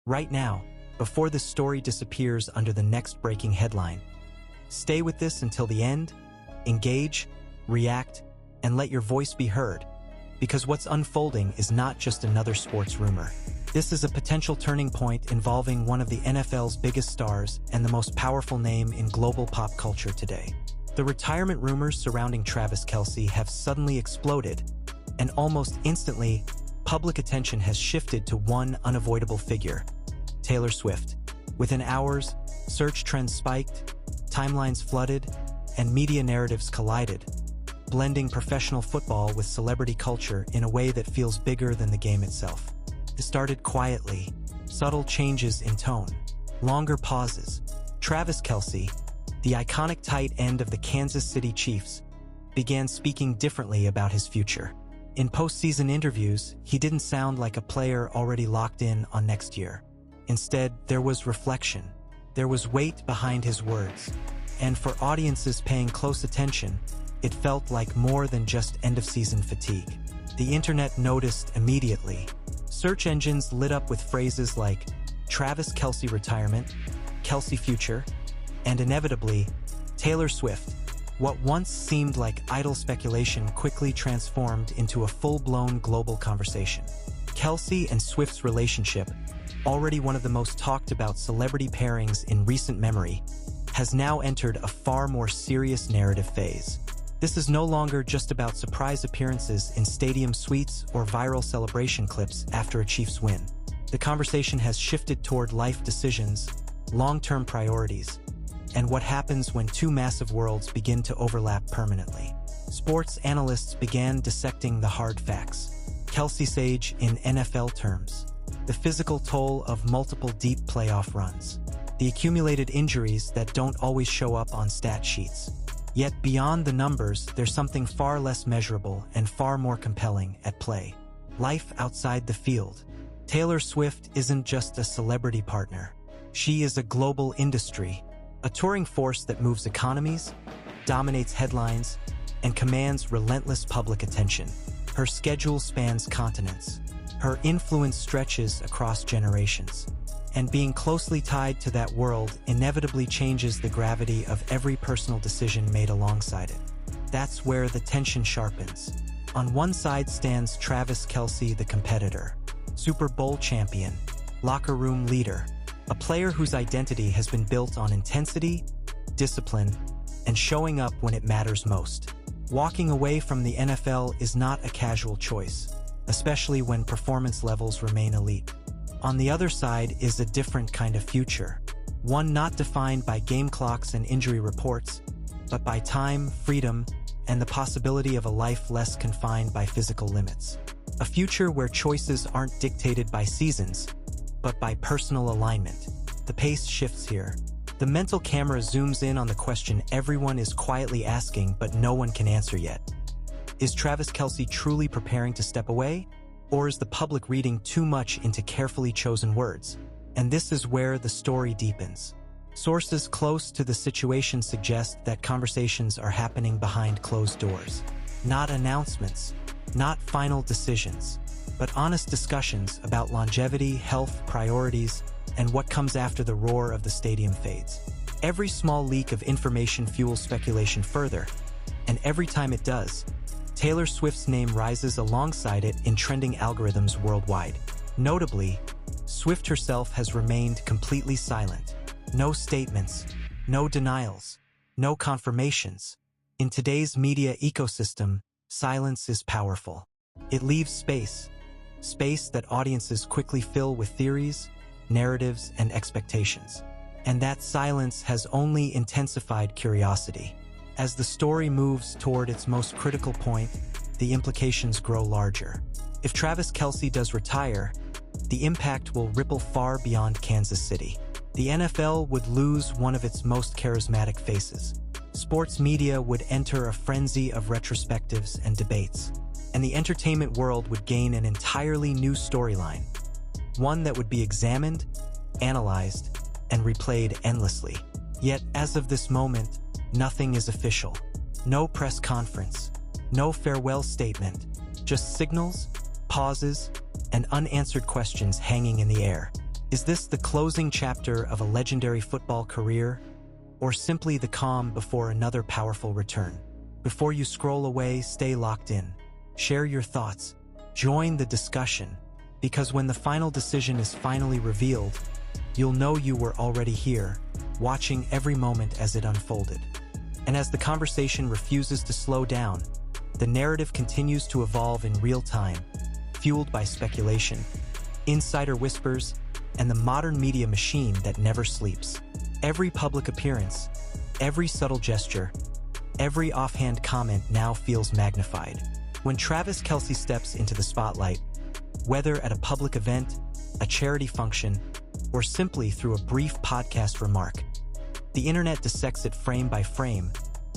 right now, before this story disappears under the next breaking headline. Stay with this until the end, engage, react, and let your voice be heard, because what's unfolding is not just another sports rumor. This is a potential turning point involving one of the NFL's biggest stars and the most powerful name in global pop culture today. The retirement rumors surrounding Travis Kelce have suddenly exploded, and almost instantly, public attention has shifted to one unavoidable figure: Taylor Swift. Within hours, search trends spiked, timelines flooded, and media narratives collided, blending professional football with celebrity culture in a way that feels bigger than the game itself. It started quietly, subtle changes in tone, longer pauses. Travis Kelce, the iconic tight end of the Kansas City Chiefs, began speaking differently about his future. In postseason interviews, he didn't sound like a player already locked in on next year. Instead, there was reflection. There was weight behind his words. And for audiences paying close attention, it felt like more than just end-of-season fatigue. The internet noticed immediately. Search engines lit up with phrases like Travis Kelce retirement, Kelce future, and inevitably, Taylor Swift. What once seemed like idle speculation quickly transformed into a full-blown global conversation. Kelce and Swift's relationship, already one of the most talked-about celebrity pairings in recent memory, has now entered a far more serious narrative phase. This is no longer just about surprise appearances in stadium suites or viral celebration clips after a Chiefs win. The conversation has shifted toward life decisions, long-term priorities, and what happens when two massive worlds begin to overlap permanently. Sports analysts began dissecting the hard facts. Kelce's age in NFL terms, the physical toll of multiple deep playoff runs, the accumulated injuries that don't always show up on stat sheets. Yet beyond the numbers, there's something far less measurable and far more compelling at play. Life outside the field. Taylor Swift isn't just a celebrity partner. She is a global industry, a touring force that moves economies, dominates headlines, and commands relentless public attention. Her schedule spans continents. Her influence stretches across generations. And being closely tied to that world inevitably changes the gravity of every personal decision made alongside it. That's where the tension sharpens. On one side stands Travis Kelce, the competitor, Super Bowl champion, locker room leader, a player whose identity has been built on intensity, discipline, and showing up when it matters most. Walking away from the NFL is not a casual choice, especially when performance levels remain elite. On the other side is a different kind of future, one not defined by game clocks and injury reports, but by time, freedom, and the possibility of a life less confined by physical limits. A future where choices aren't dictated by seasons, but by personal alignment. The pace shifts here. The mental camera zooms in on the question everyone is quietly asking but no one can answer yet. Is Travis Kelce truly preparing to step away? Or is the public reading too much into carefully chosen words? And this is where the story deepens. Sources close to the situation suggest that conversations are happening behind closed doors. Not announcements, not final decisions, but honest discussions about longevity, health, priorities, and what comes after the roar of the stadium fades. Every small leak of information fuels speculation further, and every time it does, Taylor Swift's name rises alongside it in trending algorithms worldwide. Notably, Swift herself has remained completely silent. No statements, no denials, no confirmations. In today's media ecosystem, silence is powerful. It leaves space that audiences quickly fill with theories, narratives, and expectations. And that silence has only intensified curiosity. As the story moves toward its most critical point, the implications grow larger. If Travis Kelce does retire, the impact will ripple far beyond Kansas City. The NFL would lose one of its most charismatic faces. Sports media would enter a frenzy of retrospectives and debates. And the entertainment world would gain an entirely new storyline, one that would be examined, analyzed, and replayed endlessly. Yet, as of this moment, nothing is official. No press conference, no farewell statement, just signals, pauses, and unanswered questions hanging in the air. Is this the closing chapter of a legendary football career, or simply the calm before another powerful return? Before you scroll away, stay locked in. Share your thoughts. Join the discussion, because when the final decision is finally revealed, you'll know you were already here, watching every moment as it unfolded. And as the conversation refuses to slow down, the narrative continues to evolve in real time, fueled by speculation, insider whispers, and the modern media machine that never sleeps. Every public appearance, every subtle gesture, every offhand comment now feels magnified. When Travis Kelce steps into the spotlight, whether at a public event, a charity function, or simply through a brief podcast remark, the internet dissects it frame by frame,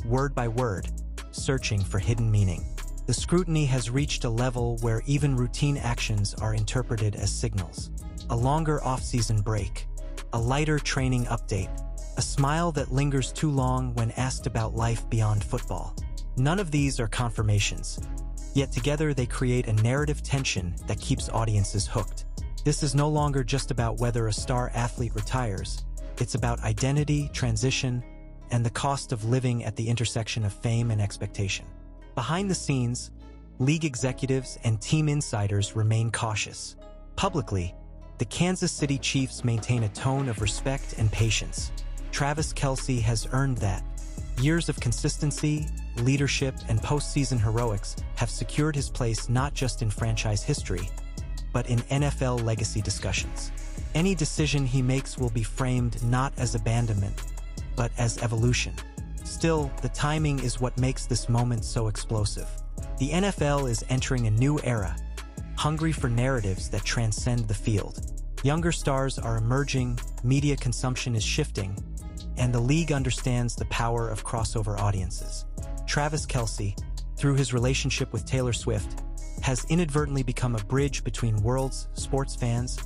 word by word, searching for hidden meaning. The scrutiny has reached a level where even routine actions are interpreted as signals. A longer off-season break, a lighter training update, a smile that lingers too long when asked about life beyond football. None of these are confirmations, yet together they create a narrative tension that keeps audiences hooked. This is no longer just about whether a star athlete retires. It's about identity, transition, and the cost of living at the intersection of fame and expectation. Behind the scenes, league executives and team insiders remain cautious. Publicly, the Kansas City Chiefs maintain a tone of respect and patience. Travis Kelce has earned that. Years of consistency, leadership, and postseason heroics have secured his place not just in franchise history, but in NFL legacy discussions. Any decision he makes will be framed not as abandonment, but as evolution. Still, the timing is what makes this moment so explosive. The NFL is entering a new era, hungry for narratives that transcend the field. Younger stars are emerging, media consumption is shifting, and the league understands the power of crossover audiences. Travis Kelce, through his relationship with Taylor Swift, has inadvertently become a bridge between worlds, sports fans,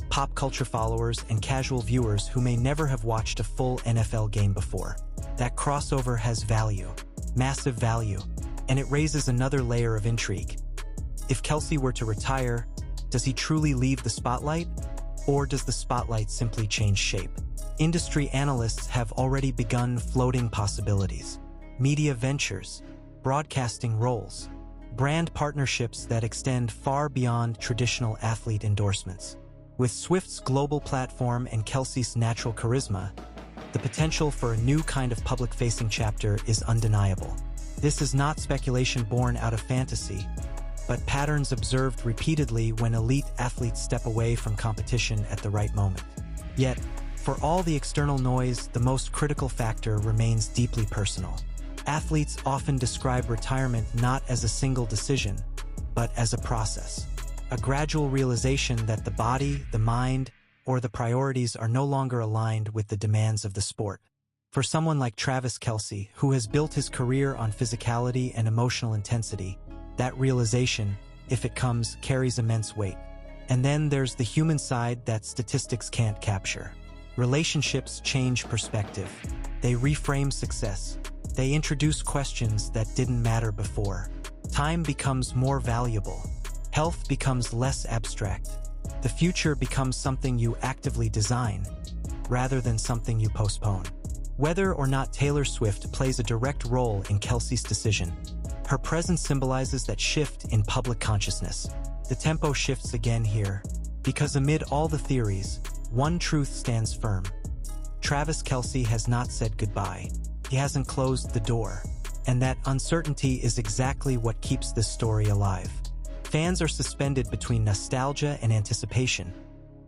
pop culture followers, and casual viewers who may never have watched a full NFL game before. That crossover has value, massive value, and it raises another layer of intrigue. If Kelce were to retire, does he truly leave the spotlight, or does the spotlight simply change shape? Industry analysts have already begun floating possibilities. Media ventures, broadcasting roles, brand partnerships that extend far beyond traditional athlete endorsements. With Swift's global platform and Kelce's natural charisma, the potential for a new kind of public-facing chapter is undeniable. This is not speculation born out of fantasy, but patterns observed repeatedly when elite athletes step away from competition at the right moment. Yet, for all the external noise, the most critical factor remains deeply personal. Athletes often describe retirement not as a single decision, but as a process. A gradual realization that the body, the mind, or the priorities are no longer aligned with the demands of the sport. For someone like Travis Kelce, who has built his career on physicality and emotional intensity, that realization, if it comes, carries immense weight. And then there's the human side that statistics can't capture. Relationships change perspective. They reframe success. They introduce questions that didn't matter before. Time becomes more valuable. Health becomes less abstract. The future becomes something you actively design, rather than something you postpone. Whether or not Taylor Swift plays a direct role in Kelce's decision, her presence symbolizes that shift in public consciousness. The tempo shifts again here, because amid all the theories, one truth stands firm. Travis Kelce has not said goodbye. He hasn't closed the door, and that uncertainty is exactly what keeps this story alive. Fans are suspended between nostalgia and anticipation,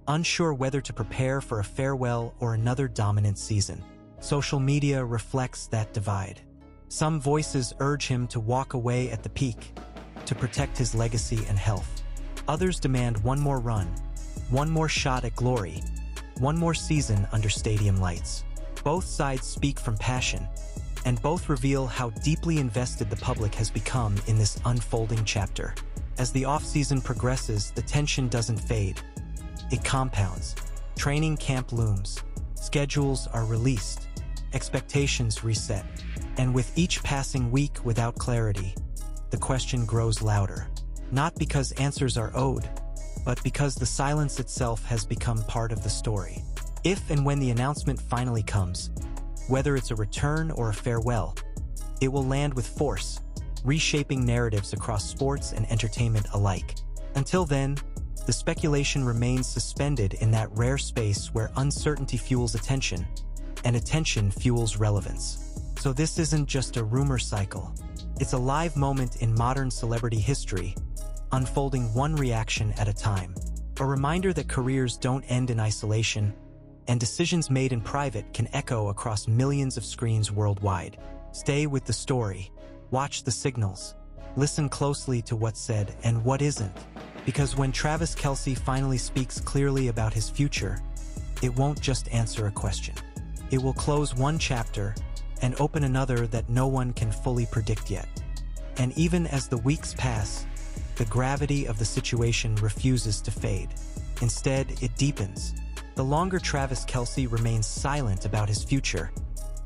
unsure whether to prepare for a farewell or another dominant season. Social media reflects that divide. Some voices urge him to walk away at the peak, to protect his legacy and health. Others demand one more run, one more shot at glory, one more season under stadium lights. Both sides speak from passion, and both reveal how deeply invested the public has become in this unfolding chapter. As the off-season progresses, the tension doesn't fade. It compounds. Training camp looms. Schedules are released. Expectations reset. And with each passing week without clarity, the question grows louder. Not because answers are owed, but because the silence itself has become part of the story. If and when the announcement finally comes, whether it's a return or a farewell, it will land with force, reshaping narratives across sports and entertainment alike. Until then, the speculation remains suspended in that rare space where uncertainty fuels attention, and attention fuels relevance. So this isn't just a rumor cycle. It's a live moment in modern celebrity history, unfolding one reaction at a time. A reminder that careers don't end in isolation, and decisions made in private can echo across millions of screens worldwide. Stay with the story, watch the signals, listen closely to what's said and what isn't. Because when Travis Kelce finally speaks clearly about his future, it won't just answer a question. It will close one chapter and open another that no one can fully predict yet. And even as the weeks pass, the gravity of the situation refuses to fade. Instead, it deepens. The longer Travis Kelce remains silent about his future,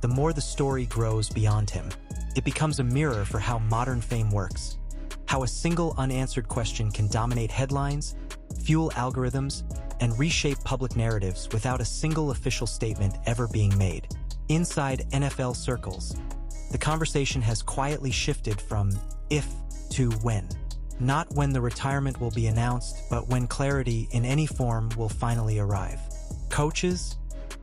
the more the story grows beyond him. It becomes a mirror for how modern fame works, how a single unanswered question can dominate headlines, fuel algorithms, and reshape public narratives without a single official statement ever being made. Inside NFL circles, the conversation has quietly shifted from if to when. Not when the retirement will be announced, but when clarity in any form will finally arrive. Coaches,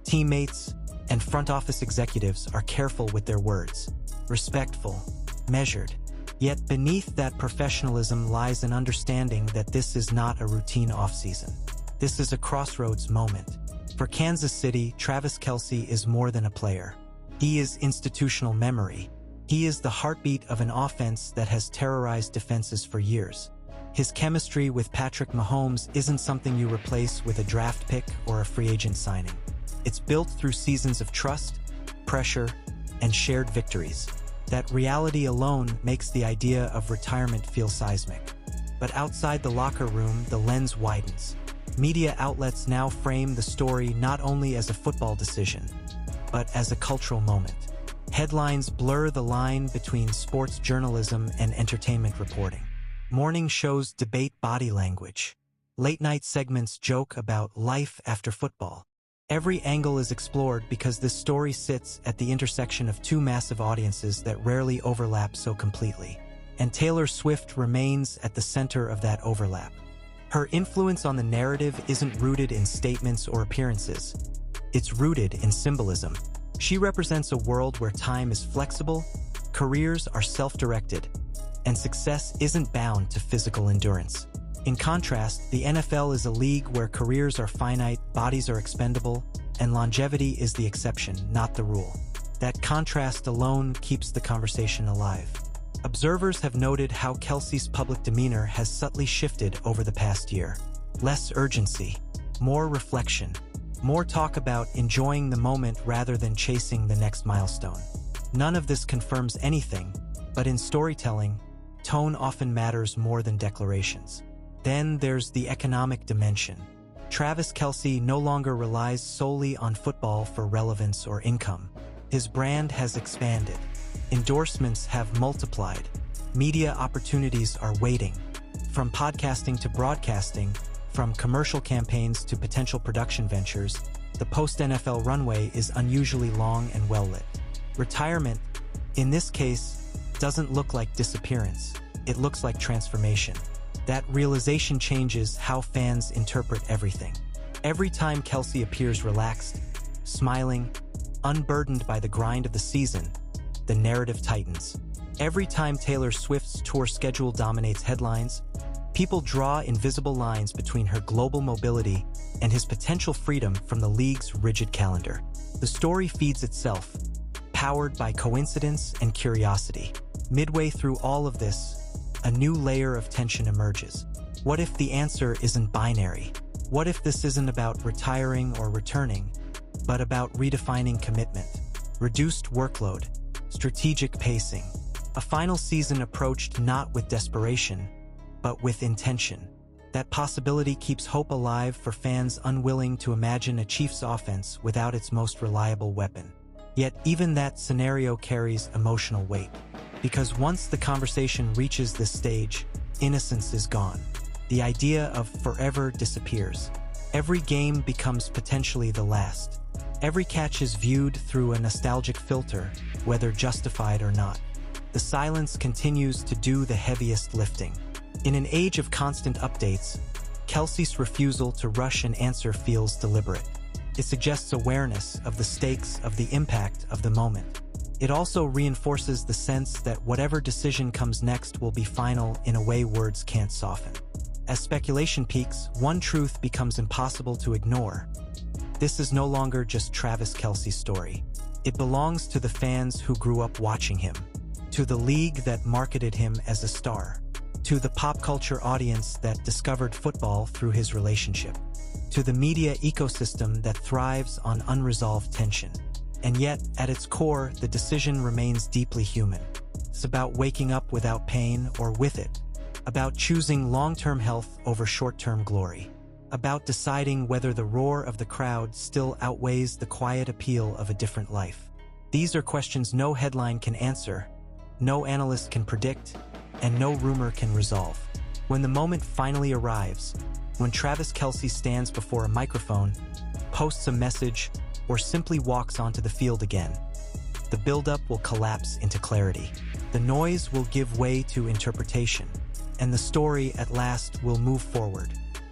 teammates, and front office executives are careful with their words, respectful, measured. Yet beneath that professionalism lies an understanding that this is not a routine offseason. This is a crossroads moment. For Kansas City, Travis Kelce is more than a player. He is institutional memory. He is the heartbeat of an offense that has terrorized defenses for years. His chemistry with Patrick Mahomes isn't something you replace with a draft pick or a free agent signing. It's built through seasons of trust, pressure, and shared victories. That reality alone makes the idea of retirement feel seismic. But outside the locker room, the lens widens. Media outlets now frame the story not only as a football decision, but as a cultural moment. Headlines blur the line between sports journalism and entertainment reporting. Morning shows debate body language. Late-night segments joke about life after football. Every angle is explored because this story sits at the intersection of two massive audiences that rarely overlap so completely. And Taylor Swift remains at the center of that overlap. Her influence on the narrative isn't rooted in statements or appearances. It's rooted in symbolism. She represents a world where time is flexible, careers are self-directed, and success isn't bound to physical endurance. In contrast, the NFL is a league where careers are finite, bodies are expendable, and longevity is the exception, not the rule. That contrast alone keeps the conversation alive. Observers have noted how Kelce's public demeanor has subtly shifted over the past year. Less urgency, more reflection, more talk about enjoying the moment rather than chasing the next milestone. None of this confirms anything, but in storytelling, tone often matters more than declarations. Then there's the economic dimension. Travis Kelce no longer relies solely on football for relevance or income. His brand has expanded. Endorsements have multiplied. Media opportunities are waiting. From podcasting to broadcasting, from commercial campaigns to potential production ventures, the post-NFL runway is unusually long and well-lit. Retirement, in this case, doesn't look like disappearance. It looks like transformation. That realization changes how fans interpret everything. Every time Kelce appears relaxed, smiling, unburdened by the grind of the season, the narrative tightens. Every time Taylor Swift's tour schedule dominates headlines, people draw invisible lines between her global mobility and his potential freedom from the league's rigid calendar. The story feeds itself, powered by coincidence and curiosity. Midway through all of this, a new layer of tension emerges. What if the answer isn't binary? What if this isn't about retiring or returning, but about redefining commitment, reduced workload, strategic pacing? A final season approached not with desperation, but with intention. That possibility keeps hope alive for fans unwilling to imagine a Chiefs offense without its most reliable weapon. Yet even that scenario carries emotional weight. Because once the conversation reaches this stage, innocence is gone. The idea of forever disappears. Every game becomes potentially the last. Every catch is viewed through a nostalgic filter, whether justified or not. The silence continues to do the heaviest lifting. In an age of constant updates, Kelce's refusal to rush an answer feels deliberate. It suggests awareness of the stakes, of the impact of the moment. It also reinforces the sense that whatever decision comes next will be final in a way words can't soften. As speculation peaks, one truth becomes impossible to ignore. This is no longer just Travis Kelce's story. It belongs to the fans who grew up watching him, to the league that marketed him as a star, to the pop culture audience that discovered football through his relationship, to the media ecosystem that thrives on unresolved tension. And yet, at its core, the decision remains deeply human. It's about waking up without pain or with it, about choosing long-term health over short-term glory, about deciding whether the roar of the crowd still outweighs the quiet appeal of a different life. These are questions no headline can answer, no analyst can predict, and no rumor can resolve. When the moment finally arrives, when Travis Kelce stands before a microphone, posts a message, or simply walks onto the field again, the buildup will collapse into clarity. The noise will give way to interpretation, and the story at last will move forward.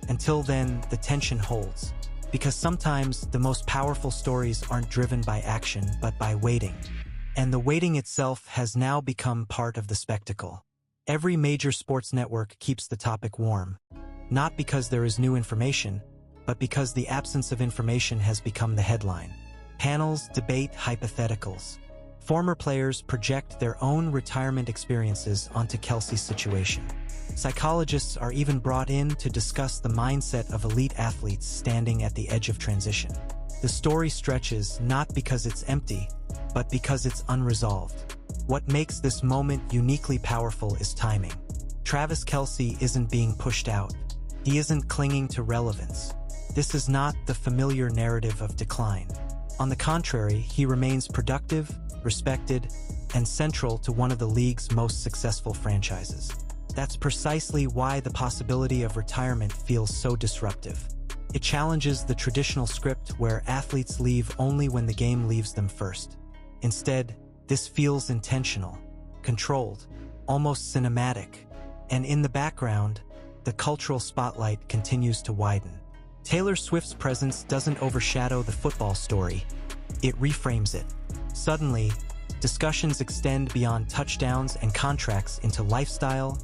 Until then, the tension holds, because sometimes the most powerful stories aren't driven by action but by waiting. And the waiting itself has now become part of the spectacle. Every major sports network keeps the topic warm, not because there is new information, but because the absence of information has become the headline. Panels debate hypotheticals. Former players project their own retirement experiences onto Kelce's situation. Psychologists are even brought in to discuss the mindset of elite athletes standing at the edge of transition. The story stretches not because it's empty, but because it's unresolved. What makes this moment uniquely powerful is timing. Travis Kelce isn't being pushed out. He isn't clinging to relevance. This is not the familiar narrative of decline. On the contrary, he remains productive, respected, and central to one of the league's most successful franchises. That's precisely why the possibility of retirement feels so disruptive. It challenges the traditional script where athletes leave only when the game leaves them first. Instead, this feels intentional, controlled, almost cinematic, and in the background, the cultural spotlight continues to widen. Taylor Swift's presence doesn't overshadow the football story, it reframes it. Suddenly, discussions extend beyond touchdowns and contracts into lifestyle,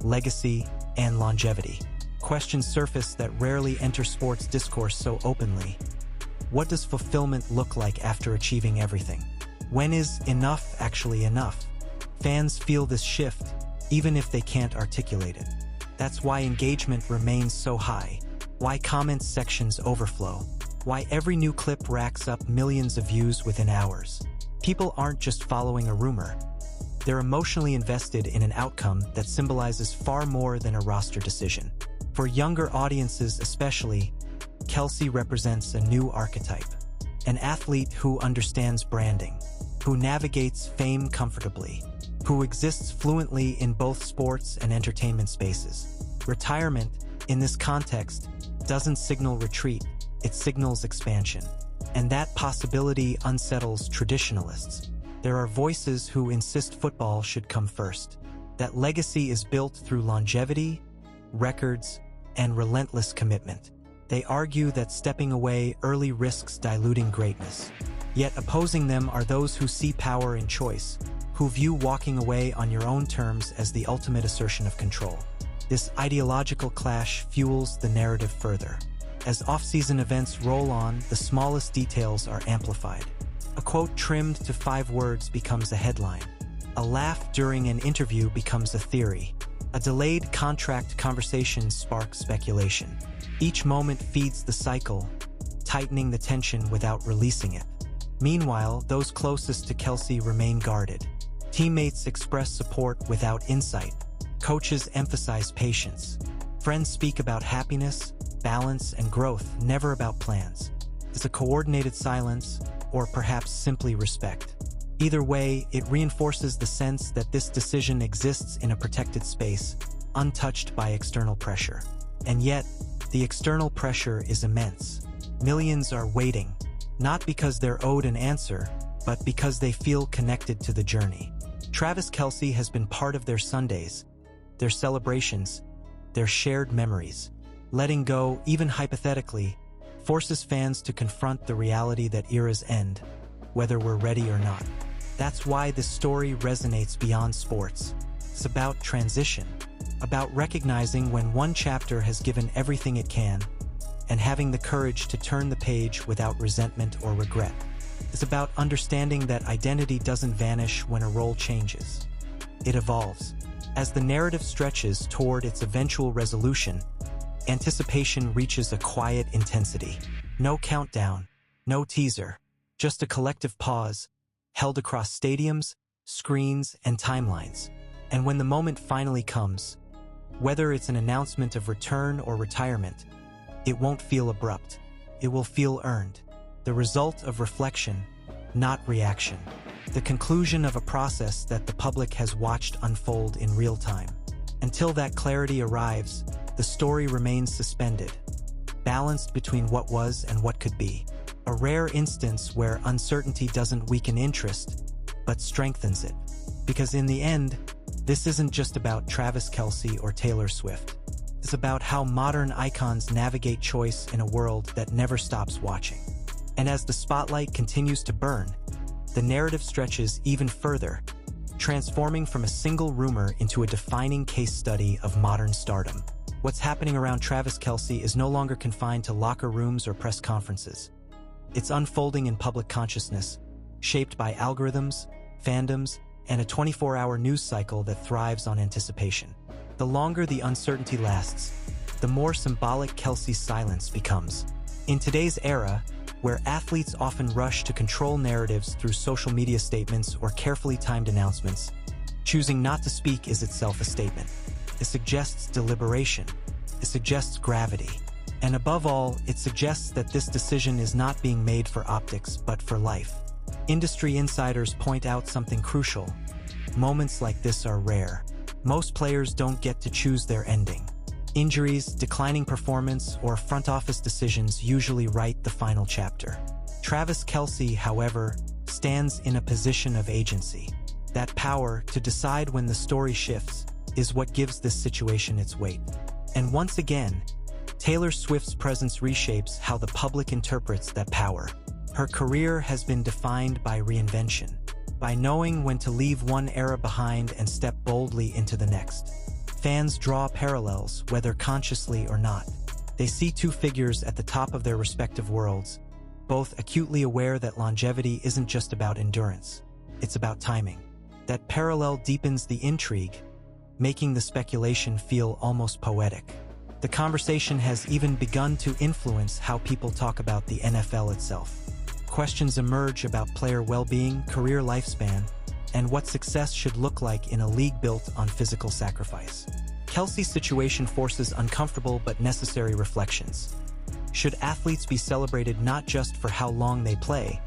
legacy, and longevity. Questions surface that rarely enter sports discourse so openly. What does fulfillment look like after achieving everything? When is enough actually enough? Fans feel this shift, even if they can't articulate it. That's why engagement remains so high, why comment sections overflow, why every new clip racks up millions of views within hours. People aren't just following a rumor. They're emotionally invested in an outcome that symbolizes far more than a roster decision. For younger audiences especially, Kelce represents a new archetype. An athlete who understands branding, who navigates fame comfortably, who exists fluently in both sports and entertainment spaces. Retirement, in this context, doesn't signal retreat, it signals expansion. And that possibility unsettles traditionalists. There are voices who insist football should come first, that legacy is built through longevity, records, and relentless commitment. They argue that stepping away early risks diluting greatness. Yet opposing them are those who see power in choice, who view walking away on your own terms as the ultimate assertion of control. This ideological clash fuels the narrative further. As off-season events roll on, the smallest details are amplified. A quote trimmed to 5 words becomes a headline. A laugh during an interview becomes a theory. A delayed contract conversation sparks speculation. Each moment feeds the cycle, tightening the tension without releasing it. Meanwhile, those closest to Kelce remain guarded. Teammates express support without insight. Coaches emphasize patience. Friends speak about happiness, balance, and growth, never about plans. It's a coordinated silence, or perhaps simply respect. Either way, it reinforces the sense that this decision exists in a protected space, untouched by external pressure. And yet, the external pressure is immense. Millions are waiting, not because they're owed an answer, but because they feel connected to the journey. Travis Kelce has been part of their Sundays, their celebrations, their shared memories. Letting go, even hypothetically, forces fans to confront the reality that eras end, whether we're ready or not. That's why this story resonates beyond sports. It's about transition, about recognizing when one chapter has given everything it can, and having the courage to turn the page without resentment or regret. It's about understanding that identity doesn't vanish when a role changes. It evolves. As the narrative stretches toward its eventual resolution, anticipation reaches a quiet intensity. No countdown, no teaser, just a collective pause, held across stadiums, screens, and timelines. And when the moment finally comes, whether it's an announcement of return or retirement, it won't feel abrupt. It will feel earned. The result of reflection, not reaction. The conclusion of a process that the public has watched unfold in real time. Until that clarity arrives, the story remains suspended, balanced between what was and what could be. A rare instance where uncertainty doesn't weaken interest, but strengthens it. Because in the end, this isn't just about Travis Kelce or Taylor Swift. It's about how modern icons navigate choice in a world that never stops watching. And as the spotlight continues to burn, the narrative stretches even further, transforming from a single rumor into a defining case study of modern stardom. What's happening around Travis Kelce is no longer confined to locker rooms or press conferences. It's unfolding in public consciousness, shaped by algorithms, fandoms, and a 24-hour news cycle that thrives on anticipation. The longer the uncertainty lasts, the more symbolic Kelce's silence becomes. In today's era, where athletes often rush to control narratives through social media statements or carefully timed announcements, choosing not to speak is itself a statement. It suggests deliberation. It suggests gravity. And above all, it suggests that this decision is not being made for optics, but for life. Industry insiders point out something crucial. Moments like this are rare. Most players don't get to choose their ending. Injuries, declining performance, or front office decisions usually write the final chapter. Travis Kelce, however, stands in a position of agency. That power to decide when the story shifts is what gives this situation its weight. And once again, Taylor Swift's presence reshapes how the public interprets that power. Her career has been defined by reinvention, by knowing when to leave one era behind and step boldly into the next. Fans draw parallels, whether consciously or not. They see two figures at the top of their respective worlds, both acutely aware that longevity isn't just about endurance, it's about timing. That parallel deepens the intrigue, making the speculation feel almost poetic. The conversation has even begun to influence how people talk about the NFL itself. Questions emerge about player well-being, career lifespan, and what success should look like in a league built on physical sacrifice. Kelce's situation forces uncomfortable but necessary reflections. Should athletes be celebrated not just for how long they play,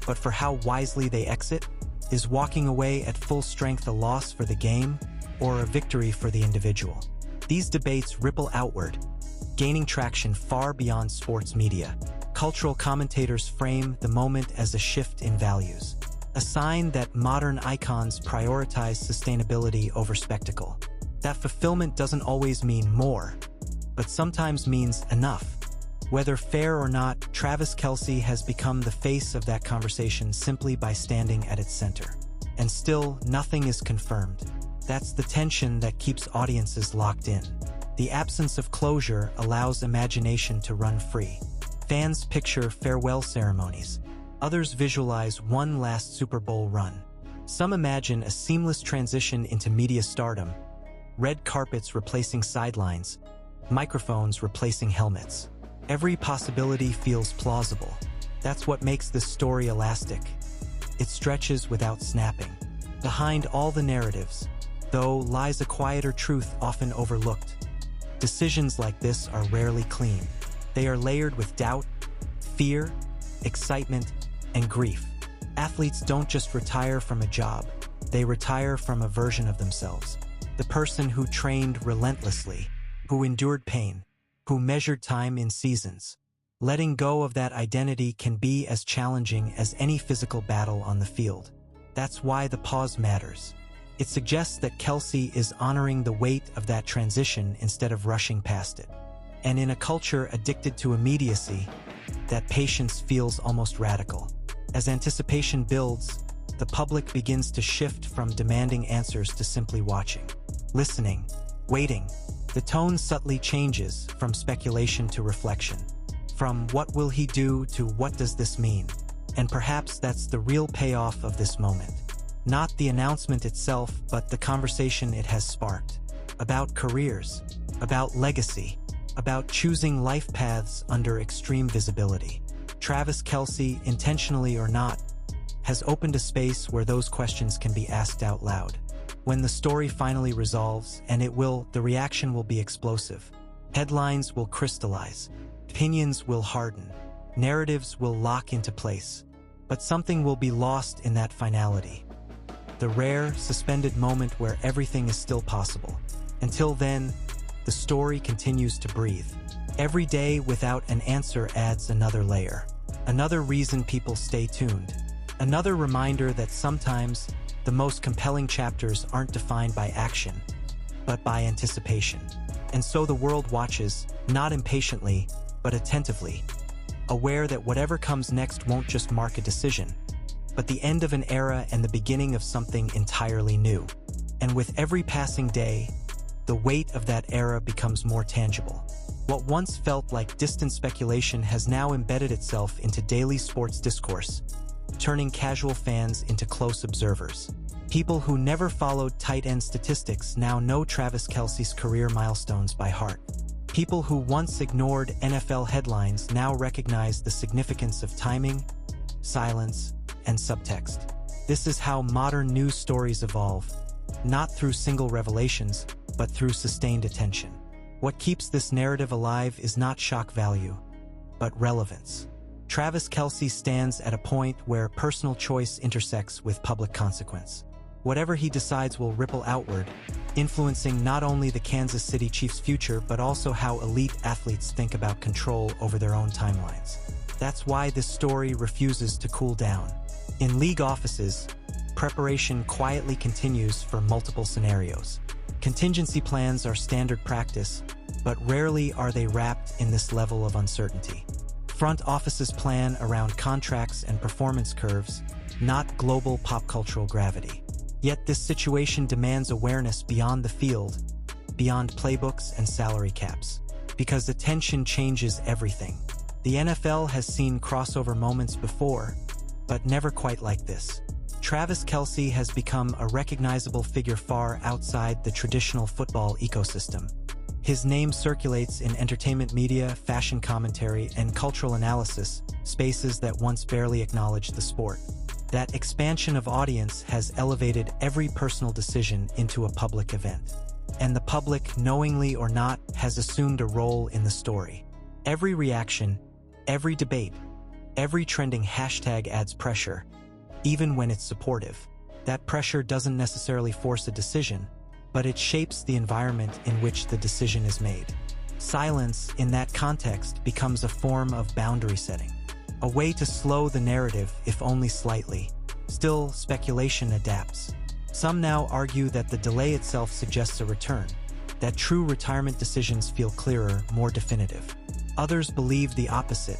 but for how wisely they exit? Is walking away at full strength a loss for the game, or a victory for the individual? These debates ripple outward, gaining traction far beyond sports media. Cultural commentators frame the moment as a shift in values, a sign that modern icons prioritize sustainability over spectacle. That fulfillment doesn't always mean more, but sometimes means enough. Whether fair or not, Travis Kelce has become the face of that conversation simply by standing at its center. And still, nothing is confirmed. That's the tension that keeps audiences locked in. The absence of closure allows imagination to run free. Fans picture farewell ceremonies. Others visualize one last Super Bowl run. Some imagine a seamless transition into media stardom, red carpets replacing sidelines, microphones replacing helmets. Every possibility feels plausible. That's what makes this story elastic. It stretches without snapping. Behind all the narratives, though, lies a quieter truth often overlooked. Decisions like this are rarely clean. They are layered with doubt, fear, excitement, and grief. Athletes don't just retire from a job, they retire from a version of themselves. The person who trained relentlessly, who endured pain, who measured time in seasons. Letting go of that identity can be as challenging as any physical battle on the field. That's why the pause matters. It suggests that Kelce is honoring the weight of that transition instead of rushing past it. And in a culture addicted to immediacy, that patience feels almost radical. As anticipation builds, the public begins to shift from demanding answers to simply watching, listening, waiting. The tone subtly changes from speculation to reflection, from what will he do to what does this mean? And perhaps that's the real payoff of this moment. Not the announcement itself, but the conversation it has sparked. About careers, about legacy, about choosing life paths under extreme visibility. Travis Kelce, intentionally or not, has opened a space where those questions can be asked out loud. When the story finally resolves, and it will, the reaction will be explosive. Headlines will crystallize. Opinions will harden. Narratives will lock into place. But something will be lost in that finality. The rare, suspended moment where everything is still possible. Until then, the story continues to breathe. Every day without an answer adds another layer. Another reason people stay tuned. Another reminder that sometimes the most compelling chapters aren't defined by action, but by anticipation. And so the world watches, not impatiently, but attentively, aware that whatever comes next won't just mark a decision, but the end of an era and the beginning of something entirely new. And with every passing day, the weight of that era becomes more tangible. What once felt like distant speculation has now embedded itself into daily sports discourse, turning casual fans into close observers. People who never followed tight-end statistics now know Travis Kelce's career milestones by heart. People who once ignored NFL headlines now recognize the significance of timing, silence, and subtext. This is how modern news stories evolve, not through single revelations, but through sustained attention. What keeps this narrative alive is not shock value, but relevance. Travis Kelce stands at a point where personal choice intersects with public consequence. Whatever he decides will ripple outward, influencing not only the Kansas City Chiefs' future but also how elite athletes think about control over their own timelines. That's why this story refuses to cool down. In league offices, preparation quietly continues for multiple scenarios. Contingency plans are standard practice, but rarely are they wrapped in this level of uncertainty. Front offices plan around contracts and performance curves, not global pop cultural gravity. Yet this situation demands awareness beyond the field, beyond playbooks and salary caps. Because attention changes everything. The NFL has seen crossover moments before, but never quite like this. Travis Kelce has become a recognizable figure far outside the traditional football ecosystem. His name circulates in entertainment media, fashion commentary, and cultural analysis, spaces that once barely acknowledged the sport. That expansion of audience has elevated every personal decision into a public event. And the public, knowingly or not, has assumed a role in the story. Every reaction, every debate, every trending hashtag adds pressure, even when it's supportive. That pressure doesn't necessarily force a decision, but it shapes the environment in which the decision is made. Silence, in that context, becomes a form of boundary setting, a way to slow the narrative, if only slightly. Still, speculation adapts. Some now argue that the delay itself suggests a return, that true retirement decisions feel clearer, more definitive. Others believe the opposite,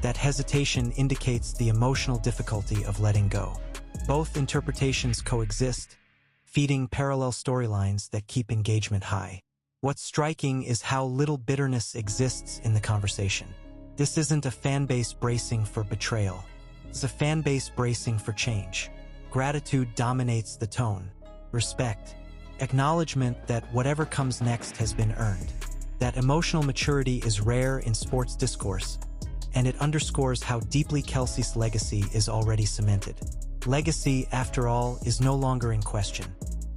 that hesitation indicates the emotional difficulty of letting go. Both interpretations coexist, feeding parallel storylines that keep engagement high. What's striking is how little bitterness exists in the conversation. This isn't a fan base bracing for betrayal. It's a fan base bracing for change. Gratitude dominates the tone. Respect. Acknowledgement that whatever comes next has been earned. That emotional maturity is rare in sports discourse, and it underscores how deeply Kelce's legacy is already cemented. Legacy, after all, is no longer in question.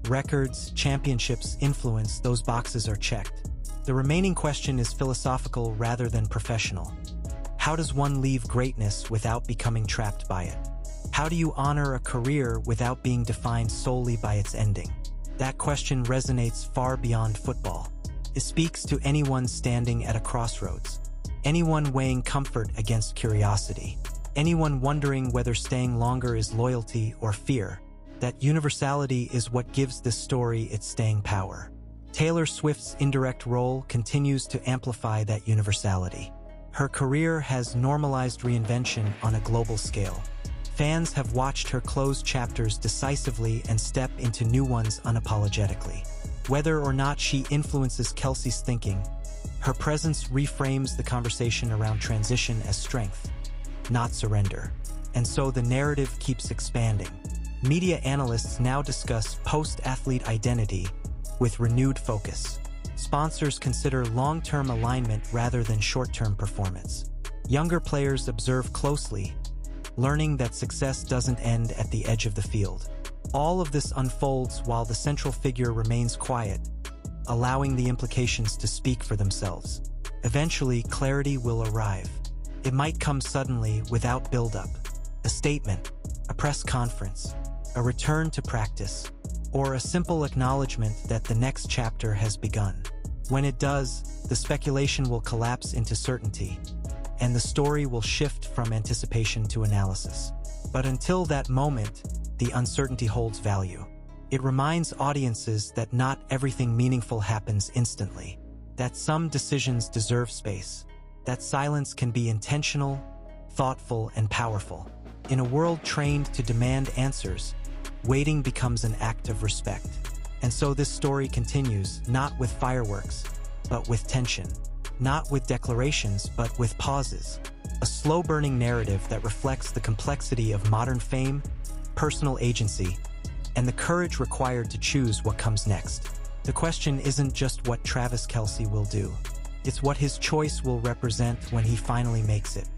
Records, championships, influence, those boxes are checked. The remaining question is philosophical rather than professional. How does one leave greatness without becoming trapped by it? How do you honor a career without being defined solely by its ending? That question resonates far beyond football. It speaks to anyone standing at a crossroads, anyone weighing comfort against curiosity, anyone wondering whether staying longer is loyalty or fear. That universality is what gives this story its staying power. Taylor Swift's indirect role continues to amplify that universality. Her career has normalized reinvention on a global scale. Fans have watched her close chapters decisively and step into new ones unapologetically. Whether or not she influences Kelce's thinking, her presence reframes the conversation around transition as strength, not surrender. And so the narrative keeps expanding. Media analysts now discuss post-athlete identity with renewed focus. Sponsors consider long-term alignment rather than short-term performance. Younger players observe closely, learning that success doesn't end at the edge of the field. All of this unfolds while the central figure remains quiet, allowing the implications to speak for themselves. Eventually, clarity will arrive. It might come suddenly without build-up. A statement, a press conference, a return to practice, or a simple acknowledgement that the next chapter has begun. When it does, the speculation will collapse into certainty, and the story will shift from anticipation to analysis. But until that moment, the uncertainty holds value. It reminds audiences that not everything meaningful happens instantly, that some decisions deserve space, that silence can be intentional, thoughtful, and powerful. In a world trained to demand answers, waiting becomes an act of respect. And so this story continues, not with fireworks, but with tension. Not with declarations, but with pauses. A slow-burning narrative that reflects the complexity of modern fame, personal agency, and the courage required to choose what comes next. The question isn't just what Travis Kelce will do. It's what his choice will represent when he finally makes it.